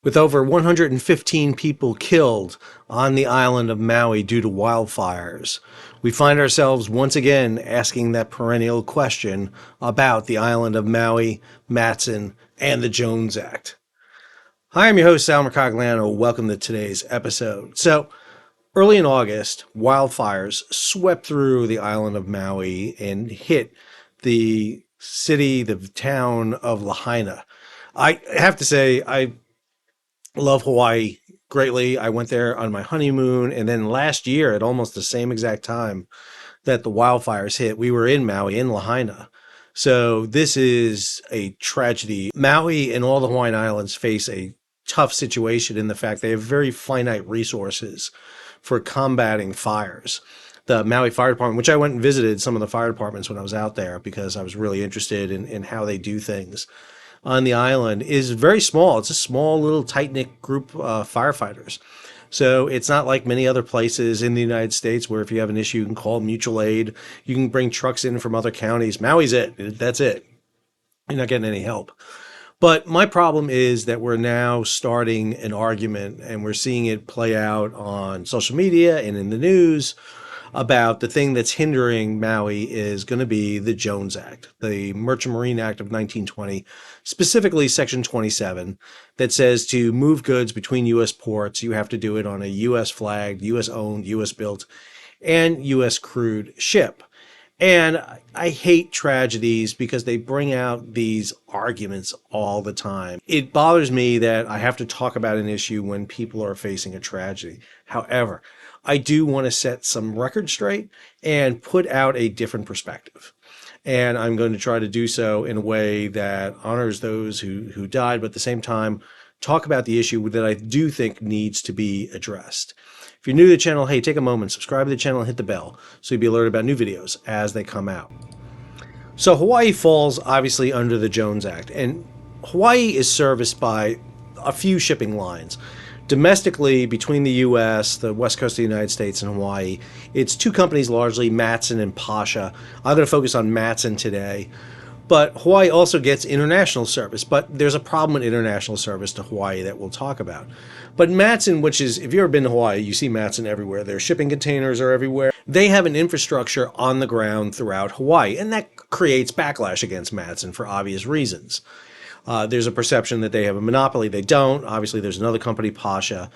With over 115 people killed on the island of Maui due to wildfires, we find ourselves once again asking that perennial question about the island of Maui, Matson, and the Jones Act. Hi, I'm your host, Sal Mercogliano. Welcome to today's episode. So, early in August, wildfires swept through the island of Maui and hit the town of Lahaina. I have to say, I love Hawaii greatly. I went there on my honeymoon, and then last year at almost the same exact time that the wildfires hit, we were in Maui, in Lahaina. So this is a tragedy. Maui and all the Hawaiian Islands face a tough situation in the fact they have very finite resources for combating fires. The Maui Fire Department, which I went and visited some of the fire departments when I was out there because I was really interested in how they do things on the island, is very small. It's a small little tight-knit group of firefighters. So it's not like many other places in the United States where if you have an issue, you can call mutual aid. You can bring trucks in from other counties. Maui's it. That's it. You're not getting any help. But my problem is that we're now starting an argument, and we're seeing it play out on social media and in the news, about the thing that's hindering Maui is going to be the Jones Act, the Merchant Marine Act of 1920, specifically Section 27, that says to move goods between U.S. ports, you have to do it on a U.S. flagged, U.S. owned, U.S. built, and U.S. crewed ship. And I hate tragedies because they bring out these arguments all the time. It bothers me that I have to talk about an issue when people are facing a tragedy. However, I do want to set some records straight and put out a different perspective. And I'm going to try to do so in a way that honors those who died, but at the same time, talk about the issue that I do think needs to be addressed. If you're new to the channel, hey, take a moment, subscribe to the channel, and hit the bell so you'll be alerted about new videos as they come out. So Hawaii falls obviously under the Jones Act, and Hawaii is serviced by a few shipping lines. Domestically, between the U.S., the west coast of the United States, and Hawaii, it's two companies largely, Matson and Pasha. I'm going to focus on Matson today. But Hawaii also gets international service. But there's a problem with international service to Hawaii that we'll talk about. But Matson, which is, if you've ever been to Hawaii, you see Matson everywhere. Their shipping containers are everywhere. They have an infrastructure on the ground throughout Hawaii, and that creates backlash against Matson for obvious reasons. There's a perception that they have a monopoly. They don't. Obviously, there's another company, Pasha.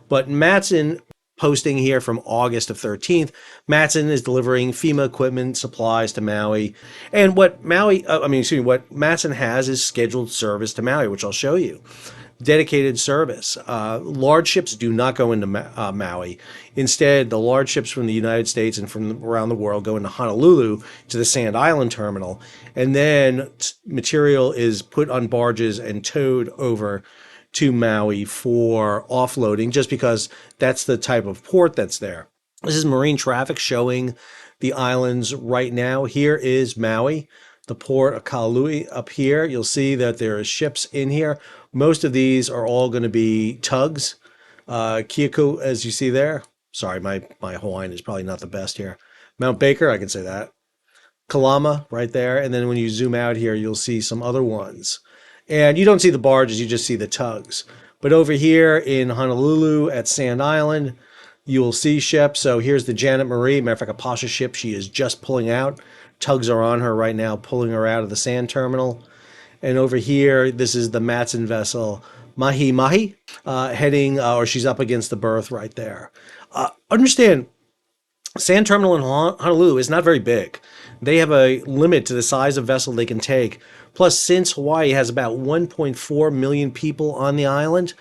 But Matson, posting here from August of 13th, Matson is delivering FEMA equipment, supplies to Maui. And what Matson has is scheduled service to Maui, which I'll show you. Dedicated service. Large ships do not go into Maui. Instead, the large ships from the United States and from around the world go into Honolulu to the Sand Island terminal, and then material is put on barges and towed over to Maui for offloading, just because that's the type of port that's there. This is marine traffic showing the islands right now. Here is Maui, the port of Kaului up here. You'll see that there are ships in here. Most of these are all going to be tugs. Kiaku, as you see there. Sorry, my Hawaiian is probably not the best here. Mount Baker, I can say that. Kalama, right there. And then when you zoom out here, you'll see some other ones. And you don't see the barges, you just see the tugs. But over here in Honolulu at Sand Island, you'll see ships. So here's the Janet Marie. Matter of fact, a Pasha ship. She is just pulling out. Tugs are on her right now, pulling her out of the sand terminal. And over here, this is the Matson vessel, Mahi Mahi, heading, or she's up against the berth right there. Understand, sand terminal in Honolulu is not very big. They have a limit to the size of vessel they can take. Plus, since Hawaii has about 1.4 million people on the island,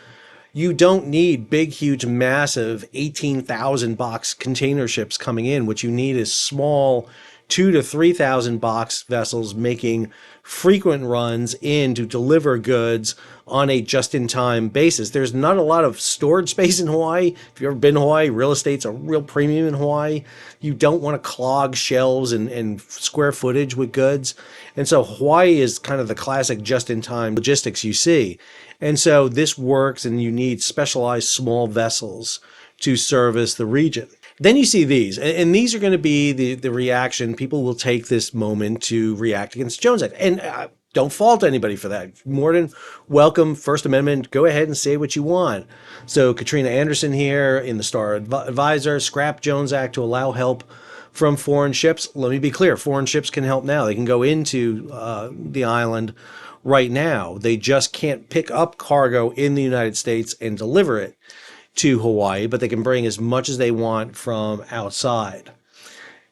you don't need big, huge, massive 18,000 box container ships coming in. What you need is small 2,000 to 3,000 box vessels making frequent runs in to deliver goods on a just-in-time basis. There's not a lot of storage space in Hawaii. If you've ever been to Hawaii, real estate's a real premium in Hawaii. You don't want to clog shelves and square footage with goods. And so Hawaii is kind of the classic just-in-time logistics you see. And so this works, and you need specialized small vessels to service the region. Then you see these, and these are going to be the reaction. People will take this moment to react against Jones Act. And Don't fault anybody for that. More than welcome. First Amendment, go ahead and say what you want. So Katrina Anderson here in the Star Advisor, scrap Jones Act to allow help from foreign ships. Let me be clear, foreign ships can help now. They can go into the island right now. They just can't pick up cargo in the United States and deliver it to Hawaii, but they can bring as much as they want from outside.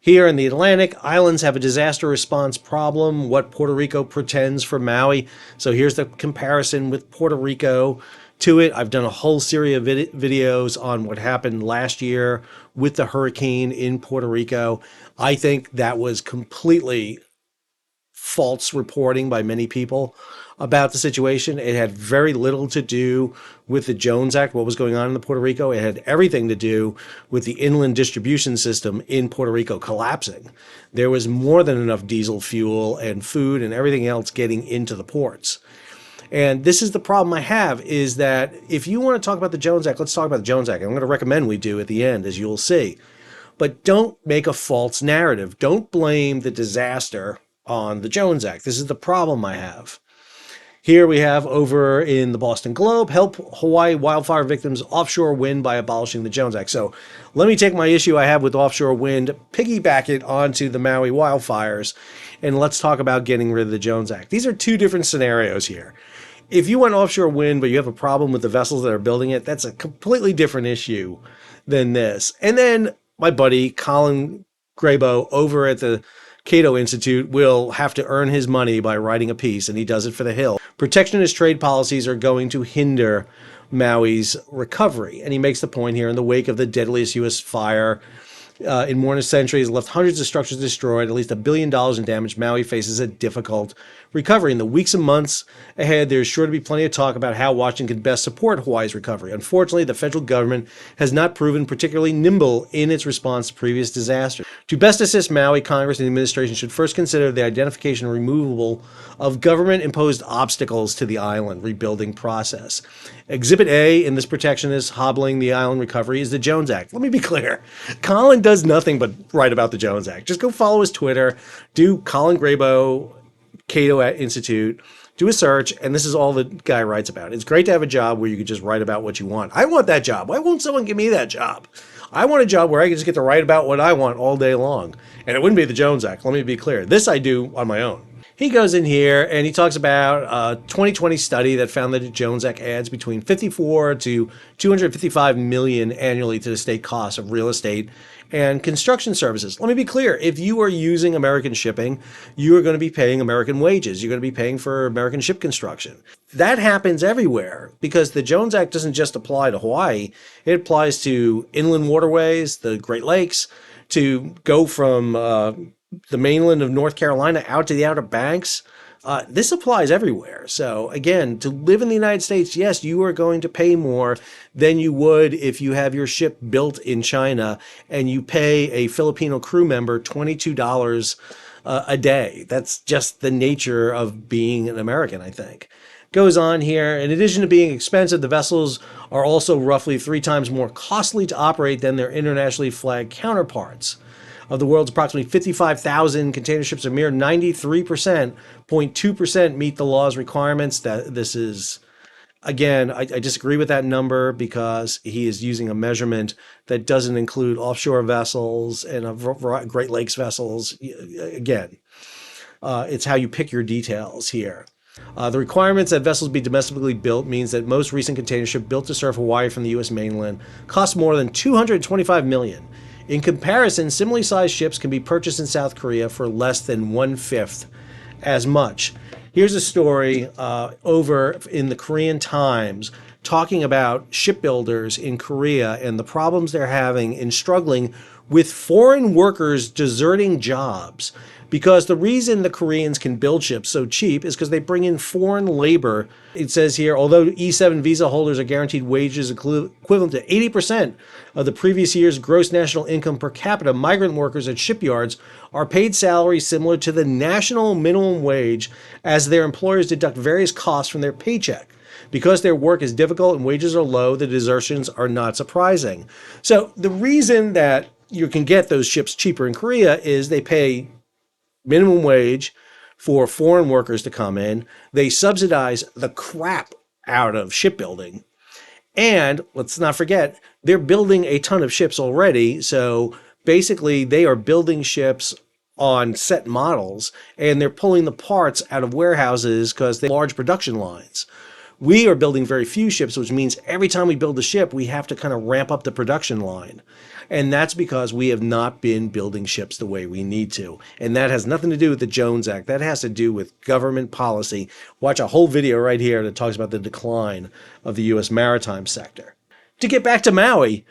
Here in the Atlantic, islands have a disaster response problem, what Puerto Rico pretends for Maui. So here's the comparison with Puerto Rico to it. I've done a whole series of videos on what happened last year with the hurricane in Puerto Rico. I think that was completely false reporting by many people about the situation. It had very little to do with the Jones Act, what was going on in Puerto Rico. It had everything to do with the inland distribution system in Puerto Rico collapsing. There was more than enough diesel fuel and food and everything else getting into the ports. And this is the problem I have, is that if you want to talk about the Jones Act, let's talk about the Jones Act. I'm going to recommend we do at the end, as you'll see. But don't make a false narrative. Don't blame the disaster on the Jones Act. This is the problem I have. Here we have over in the Boston Globe, help Hawaii wildfire victims offshore wind by abolishing the Jones Act. So let me take my issue I have with offshore wind, piggyback it onto the Maui wildfires, and let's talk about getting rid of the Jones Act. These are two different scenarios here. If you want offshore wind, but you have a problem with the vessels that are building it, that's a completely different issue than this. And then my buddy Colin Grabo over at the Cato Institute will have to earn his money by writing a piece, and he does it for the Hill. Protectionist trade policies are going to hinder Maui's recovery. And he makes the point here, in the wake of the deadliest U.S. fire in more than a century, has left hundreds of structures destroyed, at least $1 billion in damage. Maui faces a difficult recovery. In the weeks and months ahead, there's sure to be plenty of talk about how Washington can best support Hawaii's recovery. Unfortunately, the federal government has not proven particularly nimble in its response to previous disasters. To best assist Maui, Congress and the administration should first consider the identification and removal of government-imposed obstacles to the island rebuilding process. Exhibit A in this protectionist hobbling the island recovery is the Jones Act. Let me be clear. Colin does nothing but write about the Jones Act. Just go follow his Twitter, do Colin Grabo, Cato Institute, do a search, and this is all the guy writes about. It's great to have a job where you can just write about what you want. I want that job. Why won't someone give me that job? I want a job where I can just get to write about what I want all day long. And it wouldn't be the Jones Act. Let me be clear. This I do on my own. He goes in here and he talks about a 2020 study that found that the Jones Act adds between 54 to 255 million annually to the state costs of real estate and construction services. Let me be clear. If you are using American shipping, you are going to be paying American wages. You're going to be paying for American ship construction. That happens everywhere because the Jones Act doesn't just apply to Hawaii. It applies to inland waterways, the Great Lakes, to go from the mainland of North Carolina out to the Outer Banks. This applies everywhere. So again, to live in the United States, yes, you are going to pay more than you would if you have your ship built in China and you pay a Filipino crew member $22 a day. That's just the nature of being an American, I think. Goes on here, in addition to being expensive, the vessels are also roughly 3 times more costly to operate than their internationally flagged counterparts. Of the world's approximately 55,000 container ships, a mere 93%, 0.2% meet the law's requirements. That this is, again, I disagree with that number because he is using a measurement that doesn't include offshore vessels and Great Lakes vessels. Again, it's how you pick your details here. The requirements that vessels be domestically built means that most recent container ship built to serve Hawaii from the U.S. mainland cost more than $225 million. In comparison, similarly sized ships can be purchased in South Korea for less than 1/5 as much. Here's a story over in the Korean Times talking about shipbuilders in Korea and the problems they're having in struggling with foreign workers deserting jobs. Because the reason the Koreans can build ships so cheap is because they bring in foreign labor. It says here, although E7 visa holders are guaranteed wages equivalent to 80% of the previous year's gross national income per capita, migrant workers at shipyards are paid salaries similar to the national minimum wage as their employers deduct various costs from their paycheck. Because their work is difficult and wages are low, the desertions are not surprising. So the reason that you can get those ships cheaper in Korea is they pay minimum wage for foreign workers to come in. They subsidize the crap out of shipbuilding. And let's not forget, they're building a ton of ships already. So basically, they are building ships on set models and they're pulling the parts out of warehouses because they have large production lines. We are building very few ships, which means every time we build a ship, we have to kind of ramp up the production line. And that's because we have not been building ships the way we need to. And that has nothing to do with the Jones Act. That has to do with government policy. Watch a whole video right here that talks about the decline of the U.S. maritime sector. To get back to Maui,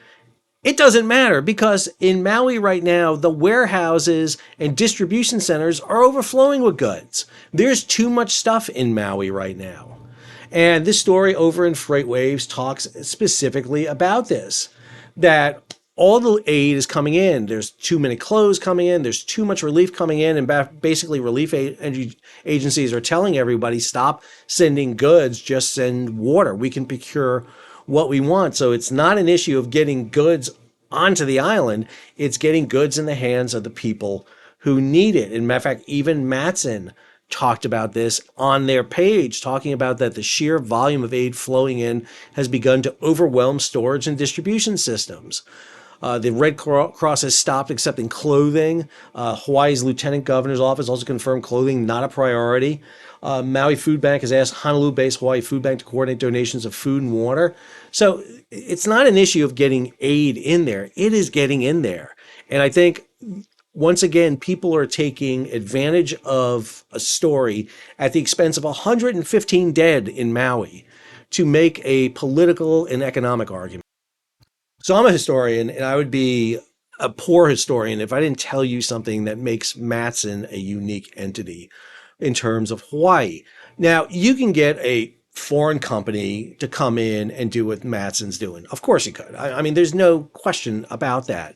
it doesn't matter because in Maui right now, the warehouses and distribution centers are overflowing with goods. There's too much stuff in Maui right now. And this story over in Freight Waves talks specifically about this, that all the aid is coming in. There's too many clothes coming in. There's too much relief coming in. And basically relief agencies are telling everybody, stop sending goods, just send water. We can procure what we want. So it's not an issue of getting goods onto the island. It's getting goods in the hands of the people who need it. And matter of fact, even Matson talked about this on their page, talking about that the sheer volume of aid flowing in has begun to overwhelm storage and distribution systems. The Red Cross has stopped accepting clothing. Hawaii's Lieutenant Governor's office also confirmed clothing not a priority. Maui Food Bank has asked Honolulu-based Hawaii Food Bank to coordinate donations of food and water. So it's not an issue of getting aid in there. It is getting in there. And I think once again, people are taking advantage of a story at the expense of 115 dead in Maui to make a political and economic argument. So I'm a historian, and I would be a poor historian if I didn't tell you something that makes Matson a unique entity in terms of Hawaii. Now, you can get a foreign company to come in and do what Matson's doing. Of course you could. I mean, there's no question about that.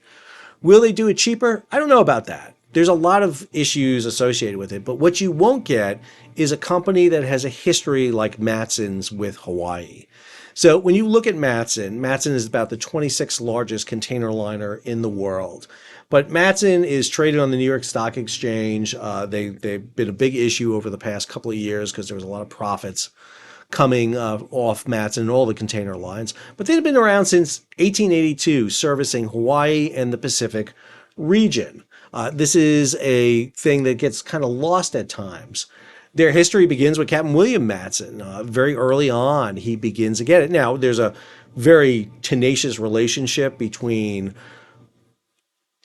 Will they do it cheaper? I don't know about that. There's a lot of issues associated with it, but what you won't get is a company that has a history like Matson's with Hawaii. So when you look at Matson, Matson is about the 26th largest container liner in the world. But Matson is traded on the New York Stock Exchange. They've been a big issue over the past couple of years because there was a lot of profits coming off Matson and all the container lines. But they've been around since 1882, servicing Hawaii and the Pacific region. This is a thing that gets kind of lost at times. Their history begins with Captain William Matson. Very early on, he begins to get it. Now, there's a very tenacious relationship between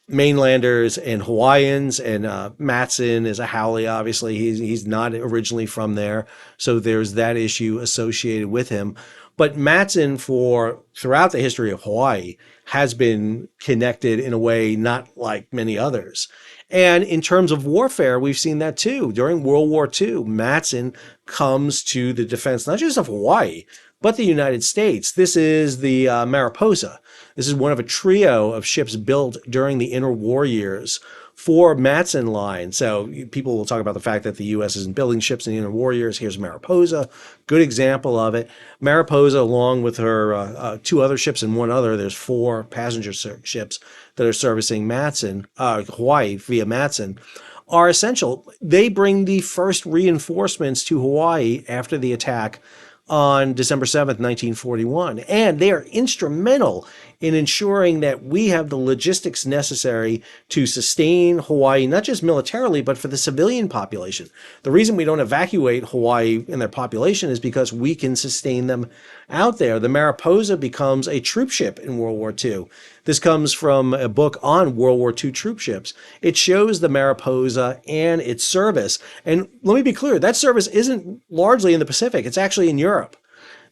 mainlanders and Hawaiians, and Matson is a Haole, obviously. He's not originally from there, so there's that issue associated with him. But Matson, throughout the history of Hawaii, has been connected in a way not like many others. And in terms of warfare, we've seen that too. During World War II, Matson comes to the defense, not just of Hawaii, but the United States. This is the Mariposa. This is one of a trio of ships built during the interwar years for Matson Line. So people will talk about the fact that the U.S. isn't building ships in the interwar years. Here's Mariposa, good example of it. Mariposa, along with her two other ships and one other, there's 4 passenger ships that are servicing Hawaii via Matson, are essential. They bring the first reinforcements to Hawaii after the attack on December 7th, 1941. And they are instrumental in ensuring that we have the logistics necessary to sustain Hawaii, not just militarily, but for the civilian population. The reason we don't evacuate Hawaii and their population is because we can sustain them out there. The Mariposa becomes a troop ship in World War II. This comes from a book on World War II troop ships. It shows the Mariposa and its service. And let me be clear, that service isn't largely in the Pacific. It's actually in Europe.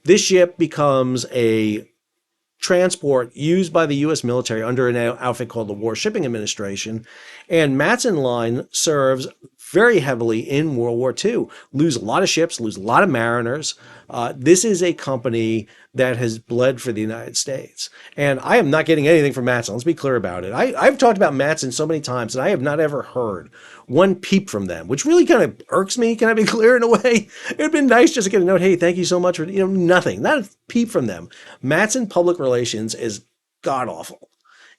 This ship becomes a transport used by the U.S. military under an outfit called the War Shipping Administration. And Matson Line serves very heavily in World War II. Lose a lot of ships, lose a lot of mariners. This is a company that has bled for the United States. And I am not getting anything from Matson. Let's be clear about it. I've talked about Matson so many times, and I have not ever heard one peep from them, which really kind of irks me. Can I be clear in a way? It would have been nice just to get a note, hey, thank you so much for, nothing. Not a peep from them. Matson public relations is god-awful.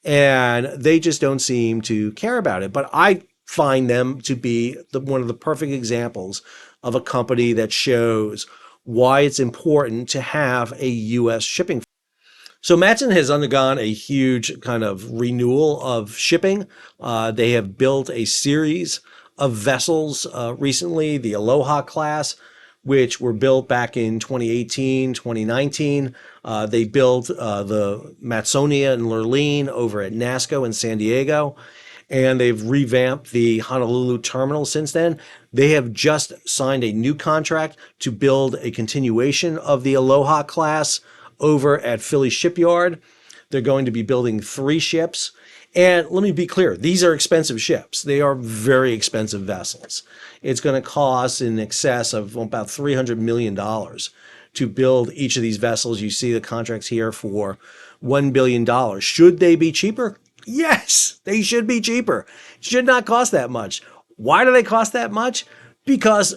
And they just don't seem to care about it. But I find them to be one of the perfect examples of a company that shows why it's important to have a U.S. shipping. So Matson has undergone a huge kind of renewal of shipping. They have built a series of vessels recently, the Aloha class, which were built back in 2018, 2019. They built the Matsonia and Lurleen over at NASCO in San Diego, and they've revamped the Honolulu terminal since then. They have just signed a new contract to build a continuation of the Aloha class over at Philly Shipyard. They're going to be building 3 ships. And let me be clear, these are expensive ships. They are very expensive vessels. It's going to cost in excess of about $300 million to build each of these vessels. You see the contracts here for $1 billion. Should they be cheaper? Yes, they should be cheaper. Should not cost that much. Why do they cost that much? Because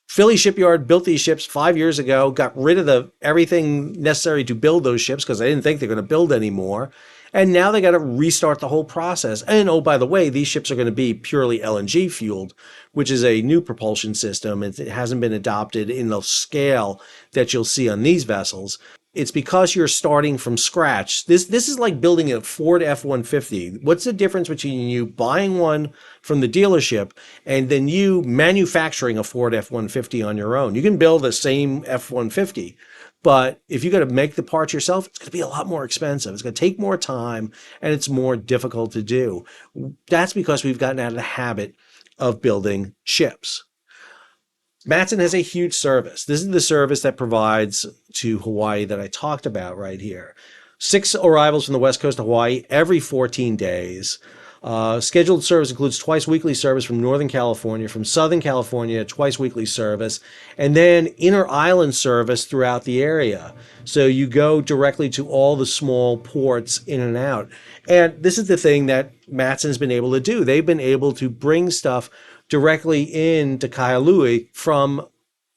Philly Shipyard built these ships 5 years ago, got rid of everything necessary to build those ships because they didn't think they're going to build anymore. And now they got to restart the whole process. And oh, by the way, these ships are going to be purely LNG fueled, which is a new propulsion system. It hasn't been adopted in the scale that you'll see on these vessels. It's because you're starting from scratch. This is like building a Ford F-150. What's the difference between you buying one from the dealership and then you manufacturing a Ford F-150 on your own? You can build the same F-150, but if you got to make the parts yourself, it's going to be a lot more expensive. It's going to take more time and it's more difficult to do. That's because we've gotten out of the habit of building ships. Matson has a huge service. This is the service that provides to Hawaii that I talked about right here. 6 arrivals from the west coast of Hawaii every 14 days. Scheduled service includes twice weekly service from Northern California, from Southern California, twice weekly service, and then inner island service throughout the area. So you go directly to all the small ports in and out. And this is the thing that Matson's been able to do. They've been able to bring stuff directly into Kailua from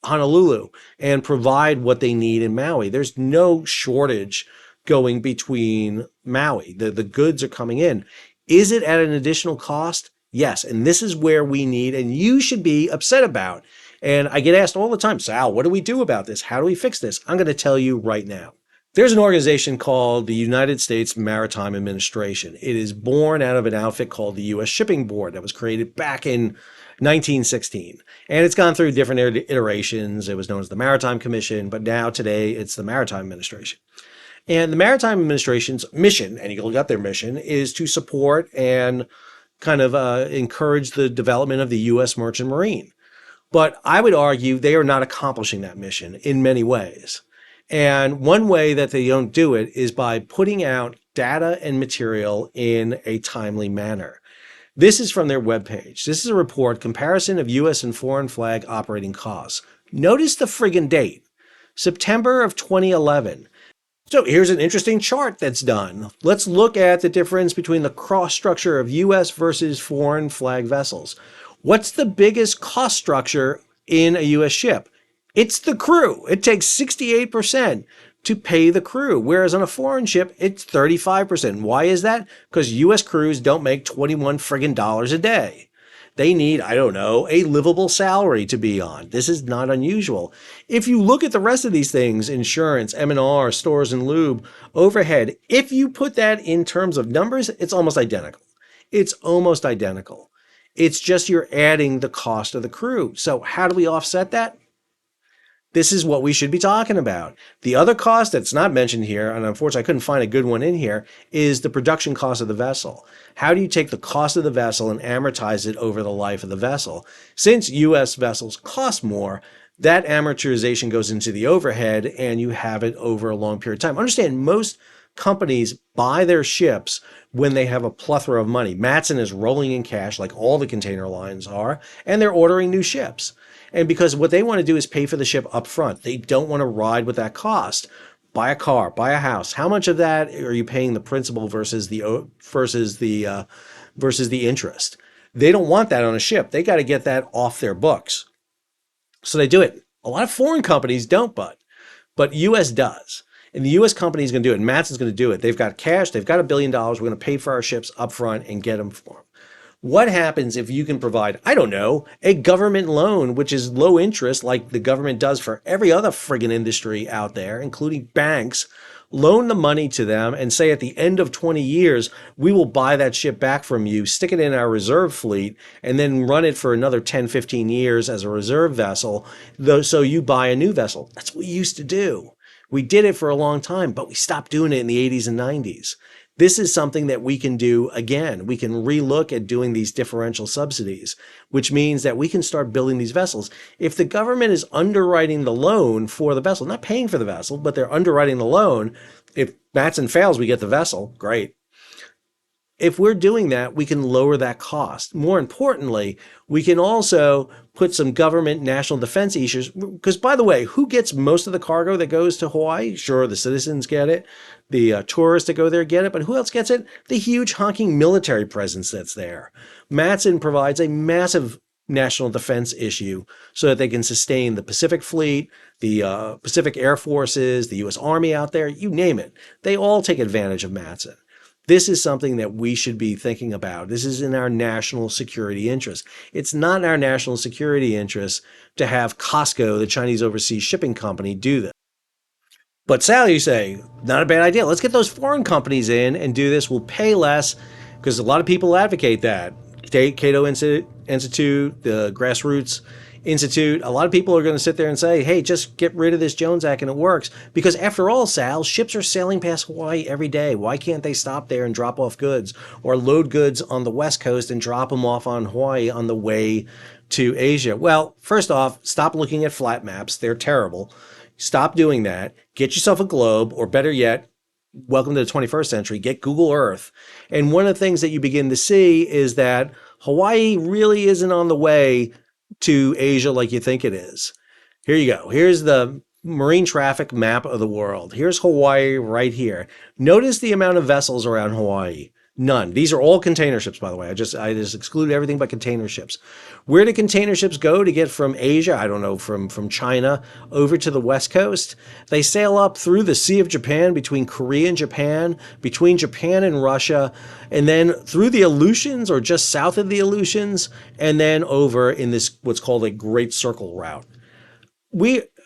Honolulu and provide what they need in Maui. There's no shortage going between Maui. The goods are coming in. Is it at an additional cost? Yes. And this is where we need, and you should be upset about. And I get asked all the time, Sal, what do we do about this? How do we fix this? I'm going to tell you right now. There's an organization called the United States Maritime Administration. It is born out of an outfit called the U.S. Shipping Board that was created back in 1916. And it's gone through different iterations. It was known as the Maritime Commission, but now today it's the Maritime Administration. And the Maritime Administration's mission, and you look up their mission, is to support and kind of encourage the development of the U.S. merchant marine. But I would argue they are not accomplishing that mission in many ways. And one way that they don't do it is by putting out data and material in a timely manner. This is from their webpage. This is a report, Comparison of U.S. and Foreign Flag Operating Costs. Notice the friggin' date, September of 2011. So here's an interesting chart that's done. Let's look at the difference between the cross structure of U.S. versus foreign flag vessels. What's the biggest cost structure in a U.S. ship? It's the crew. It takes 68% to pay the crew, whereas on a foreign ship, it's 35%. Why is that? Because U.S. crews don't make $21 friggin' dollars a day. They need, I don't know, a livable salary to be on. This is not unusual. If you look at the rest of these things, insurance, M&R, stores and lube, overhead, if you put that in terms of numbers, it's almost identical. It's almost identical. It's just you're adding the cost of the crew. So how do we offset that? This is what we should be talking about. The other cost that's not mentioned here, and unfortunately I couldn't find a good one in here, is the production cost of the vessel. How do you take the cost of the vessel and amortize it over the life of the vessel? Since U.S. vessels cost more, that amortization goes into the overhead and you have it over a long period of time. Understand, most companies buy their ships when they have a plethora of money. Matson is rolling in cash like all the container lines are, and they're ordering new ships. And because what they want to do is pay for the ship up front. They don't want to ride with that cost. Buy a car, buy a house. How much of that are you paying the principal versus the interest? They don't want that on a ship. They got to get that off their books. So they do it. A lot of foreign companies don't, but U.S. does. And the U.S. company is going to do it. And Matson's going to do it. They've got cash. They've got $1 billion. We're going to pay for our ships up front and get them for them. What happens if you can provide, I don't know, a government loan, which is low interest, like the government does for every other friggin' industry out there, including banks, loan the money to them and say at the end of 20 years, we will buy that ship back from you, stick it in our reserve fleet, and then run it for another 10, 15 years as a reserve vessel, so you buy a new vessel. That's what we used to do. We did it for a long time, but we stopped doing it in the 80s and 90s. This is something that we can do again. We can relook at doing these differential subsidies, which means that we can start building these vessels. If the government is underwriting the loan for the vessel, not paying for the vessel, but they're underwriting the loan, if Matson fails, we get the vessel. Great. If we're doing that, we can lower that cost. More importantly, we can also put some government national defense issues. Because, by the way, who gets most of the cargo that goes to Hawaii? Sure, the citizens get it. The tourists that go there get it. But who else gets it? The huge honking military presence that's there. Matson provides a massive national defense issue so that they can sustain the Pacific Fleet, the Pacific Air Forces, the U.S. Army out there, you name it. They all take advantage of Matson. This is something that we should be thinking about. This is in our national security interest. It's not in our national security interest to have Costco, the Chinese overseas shipping company, do this. But Sal, you say, not a bad idea. Let's get those foreign companies in and do this. We'll pay less because a lot of people advocate that. Cato Institute, the Grassroots Institute, a lot of people are going to sit there and say, hey, just get rid of this Jones Act and it works. Because after all, Sal, ships are sailing past Hawaii every day. Why can't they stop there and drop off goods or load goods on the West Coast and drop them off on Hawaii on the way to Asia? Well, first off, stop looking at flat maps. They're terrible. Stop doing that. Get yourself a globe, or better yet, welcome to the 21st century, get Google Earth. And one of the things that you begin to see is that Hawaii really isn't on the way to Asia like you think it is. Here you go. Here's the marine traffic map of the world. Here's Hawaii right here. Notice the amount of vessels around Hawaii. None. These are all container ships, by the way. I just excluded everything but container ships. Where do container ships go to get from Asia? I don't know, from China over to the West Coast? They sail up through the Sea of Japan, between Korea and Japan, between Japan and Russia, and then through the Aleutians or just south of the Aleutians, and then over in this what's called a Great Circle route.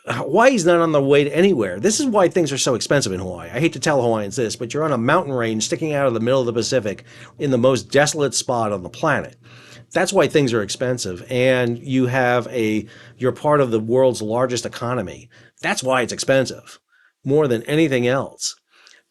Hawaii's not on the way to anywhere. This is why things are so expensive in Hawaii. I hate to tell Hawaiians this, but you're on a mountain range sticking out of the middle of the Pacific in the most desolate spot on the planet. That's why things are expensive. And you're part of the world's largest economy. That's why it's expensive more than anything else.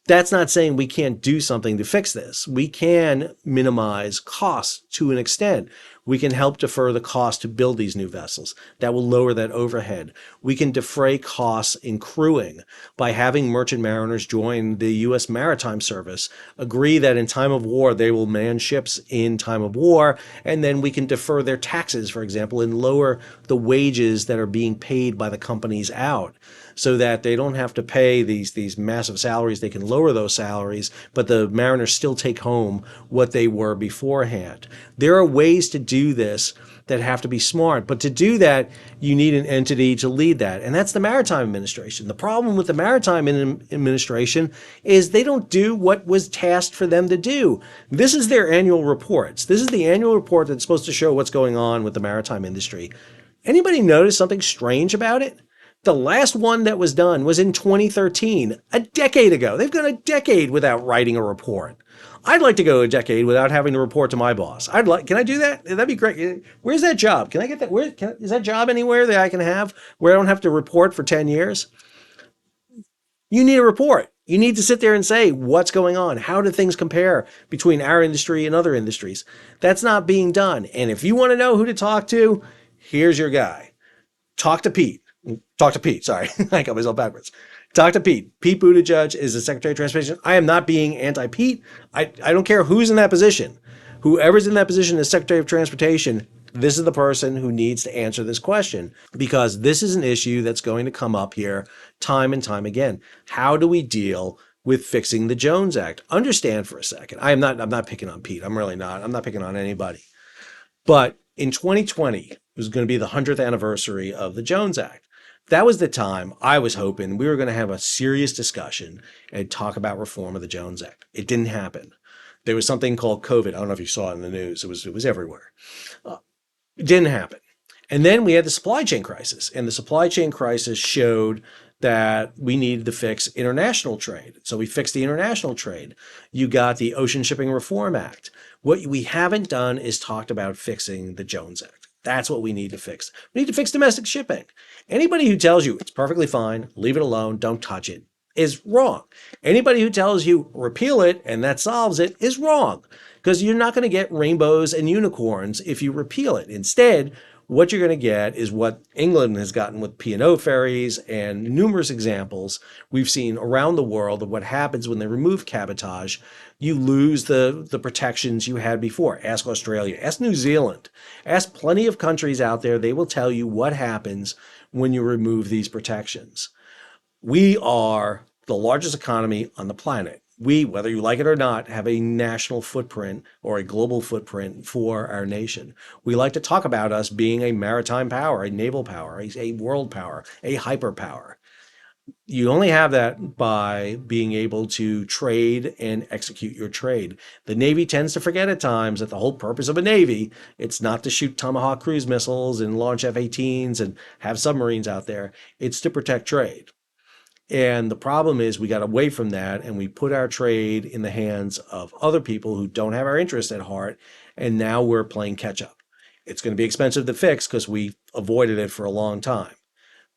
That's not saying we can't do something to fix this. We can minimize costs to an extent. We can help defer the cost to build these new vessels. That will lower that overhead. We can defray costs in crewing by having merchant mariners join the U.S. Maritime Service, agree that in time of war they will man ships in time of war, and then we can defer their taxes, for example, and lower the wages that are being paid by the companies out, so that they don't have to pay these massive salaries. They can lower those salaries, but the mariners still take home what they were beforehand. There are ways to do this that have to be smart, but to do that, you need an entity to lead that, and that's the Maritime Administration. The problem with the Maritime Administration is they don't do what was tasked for them to do. This is their annual reports. This is the annual report that's supposed to show what's going on with the maritime industry. Anybody notice something strange about it? The last one that was done was in 2013, a decade ago. They've gone a decade without writing a report. I'd like to go a decade without having to report to my boss. Can I do that? That'd be great. Where's that job? Can I get that? Is that job anywhere that I can have where I don't have to report for 10 years? You need a report. You need to sit there and say, what's going on? How do things compare between our industry and other industries? That's not being done. And if you want to know who to talk to, here's your guy. Talk to Pete. Sorry, I got myself backwards. Talk to Pete. Pete Buttigieg is the Secretary of Transportation. I am not being anti-Pete. I don't care who's in that position. Whoever's in that position as Secretary of Transportation, this is the person who needs to answer this question, because this is an issue that's going to come up here time and time again. How do we deal with fixing the Jones Act? Understand for a second. I'm not picking on Pete. I'm really not. I'm not picking on anybody. But in 2020, it was going to be the 100th anniversary of the Jones Act. That was the time I was hoping we were going to have a serious discussion and talk about reform of the Jones Act. It didn't happen. There was something called COVID. I don't know if you saw it in the news. It was everywhere. It didn't happen. And then we had the supply chain crisis, and the supply chain crisis showed that we needed to fix international trade. So we fixed the international trade. You got the Ocean Shipping Reform Act. What we haven't done is talked about fixing the Jones Act. That's what we need to fix. We need to fix domestic shipping. Anybody who tells you it's perfectly fine, leave it alone, don't touch it, is wrong. Anybody who tells you repeal it and that solves it is wrong, because you're not going to get rainbows and unicorns if you repeal it. Instead, what you're going to get is what England has gotten with P&O ferries and numerous examples we've seen around the world of what happens when they remove cabotage. You lose the protections you had before. Ask Australia, ask New Zealand, ask plenty of countries out there. They will tell you what happens when you remove these protections. We are the largest economy on the planet. We, whether you like it or not, have a national footprint or a global footprint for our nation. We like to talk about us being a maritime power, a naval power, a world power, a hyperpower. You only have that by being able to trade and execute your trade. The Navy tends to forget at times that the whole purpose of a Navy, it's not to shoot Tomahawk cruise missiles and launch F-18s and have submarines out there. It's to protect trade. And the problem is we got away from that and we put our trade in the hands of other people who don't have our interests at heart. And now we're playing catch up. It's going to be expensive to fix because we avoided it for a long time,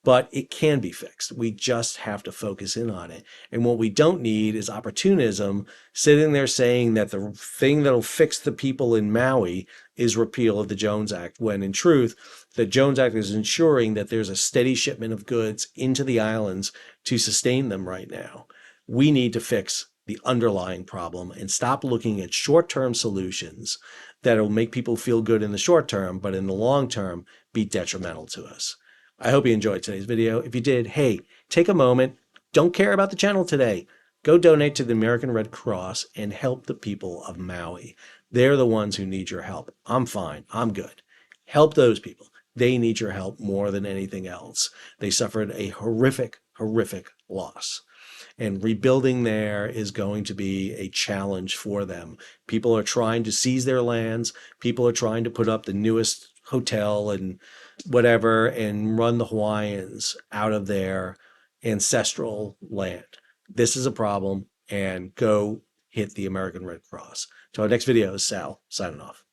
but it can be fixed. We just have to focus in on it. And what we don't need is opportunism sitting there saying that the thing that'll fix the people in Maui is repeal of the Jones Act, when in truth, the Jones Act is ensuring that there's a steady shipment of goods into the islands to sustain them right now. We need to fix the underlying problem and stop looking at short-term solutions that'll make people feel good in the short term, but in the long term, be detrimental to us. I hope you enjoyed today's video. If you did, hey, take a moment. Don't care about the channel today. Go donate to the American Red Cross and help the people of Maui. They're the ones who need your help. I'm fine. I'm good. Help those people. They need your help more than anything else. They suffered a horrific, horrific loss. And rebuilding there is going to be a challenge for them. People are trying to seize their lands. People are trying to put up the newest hotel and whatever and run the Hawaiians out of their ancestral land. This is a problem, and go hit the American Red Cross. Till our next video, Sal signing off.